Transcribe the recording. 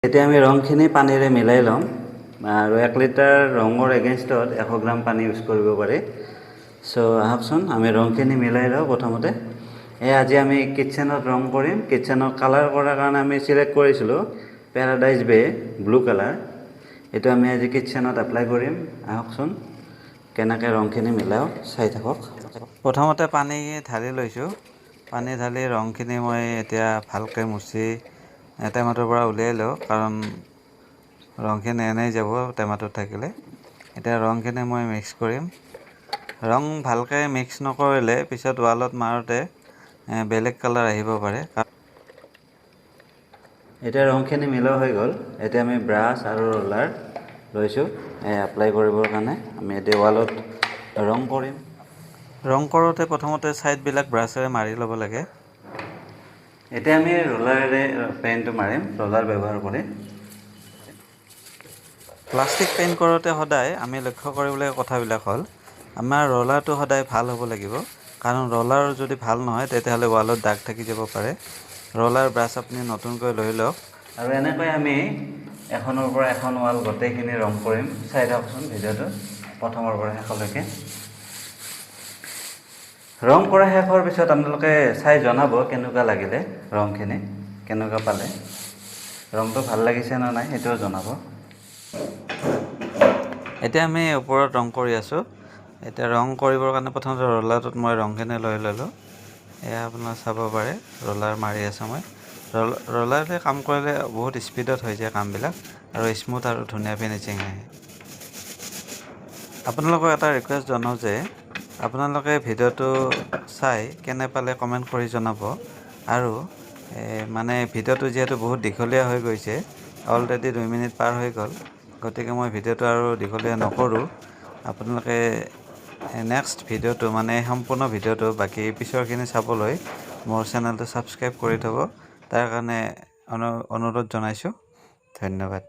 এতিয়া আমি ৰংখিনি পানীৰে মিলাই ল'ম আৰু 1 লিটাৰ ৰঙৰ এগেইনষ্টত 100 গ্ৰাম পানী ইউজ কৰিব পাৰি। সো আহকচোন আমি ৰংখিনি মিলাই লওঁ প্ৰথমতে। আজি আমি কিটচেনত ৰং কৰিম। কিটচেনত কালাৰ কৰাৰ কাৰণে আমি সিলেক্ট কৰিছিলোঁ পেৰাডাইজ বে ব্লু কালাৰ। এইটো আমি আজি কিটচেনত এপ্লাই কৰিম। আহকচোন কেনেকৈ ৰংখিনি মিলাওঁ চাই থাকক। প্ৰথমতে পানী ঢালি লৈছোঁ। পানী ঢালি ৰংখিনি মই এতিয়া ভালকৈ মুছি টেমাটোৰ পৰা উলিয়াই লওঁ, কাৰণ ৰংখিনি এনেই যাব টেমাটোত থাকিলে। এতিয়া ৰংখিনি মই মিক্স কৰিম। ৰং ভালকৈ মিক্স নকৰিলে পিছত ৱালত মাৰোঁতে বেলেগ কালাৰ আহিব পাৰে। এতিয়া ৰংখিনি মিলোৱা হৈ গ'ল। এতিয়া আমি ব্ৰাছ আৰু ৰোলাৰ লৈছোঁ এপ্লাই কৰিবৰ কাৰণে। আমি এতিয়া ৱালত ৰং কৰিম। ৰং কৰোঁতে প্ৰথমতে ছাইডবিলাক ব্ৰাছেৰে মাৰি ল'ব লাগে। এতিয়া আমি ৰোলাৰেৰে পেইণ্টটো মাৰিম, ৰোলাৰ ব্যৱহাৰ কৰি। প্লাষ্টিক পেইণ্ট কৰোঁতে সদায় আমি লক্ষ্য কৰিবলগীয়া কথাবিলাক হ'ল আমাৰ ৰোলাৰটো সদায় ভাল হ'ব লাগিব, কাৰণ ৰোলাৰ যদি ভাল নহয় তেতিয়াহ'লে ৱালত দাগ থাকি যাব পাৰে। ৰোলাৰ ব্ৰাছ আপুনি নতুনকৈ লৈ লওক আৰু এনেকৈ আমি এখনৰ পৰা এখন ৱাল গোটেইখিনি ৰং কৰিম। চাই থাককচোন ভিডিঅ'টো প্ৰথমৰ পৰা শেষলৈকে। ৰং কৰা শেষ হোৱাৰ পিছত আপোনালোকে চাই জনাব কেনেকুৱা লাগিলে, ৰংখিনি কেনেকুৱা পালে, ৰংটো ভাল লাগিছে নে নাই সেইটোও জনাব। এতিয়া আমি ওপৰত ৰং কৰি আছোঁ। এতিয়া ৰং কৰিবৰ কাৰণে প্ৰথমতে ৰোলাৰটোত মই ৰংখিনি লৈ ল'লোঁ। এয়া আপোনাৰ চাব পাৰে ৰোলাৰ মাৰি আছোঁ মই। ৰোলাৰে কাম কৰিলে বহুত স্পীডত হৈ যায় কামবিলাক আৰু স্মুথ আৰু ধুনীয়া ফিনিচিং আহে। আপোনালোকক এটা ৰিকুৱেষ্ট জনাওঁ যে আপোনালোকে ভিডিঅ'টো চাই কেনে পালে কমেণ্ট কৰি জনাব। আৰু মানে ভিডিঅ'টো যিহেতু বহুত দীঘলীয়া হৈ গৈছে, অলৰেডি 2 মিনিট পাৰ হৈ গ'ল, গতিকে মই ভিডিঅ'টো আৰু দীঘলীয়া নকৰোঁ। আপোনালোকে নেক্সট ভিডিঅ'টো মানে সম্পূৰ্ণ ভিডিঅ'টো বাকী পিছৰখিনি চাবলৈ মোৰ চেনেলটো ছাবস্ক্ৰাইব কৰি থ'ব। তাৰ কাৰণে অনুৰোধ জনাইছোঁ। ধন্যবাদ।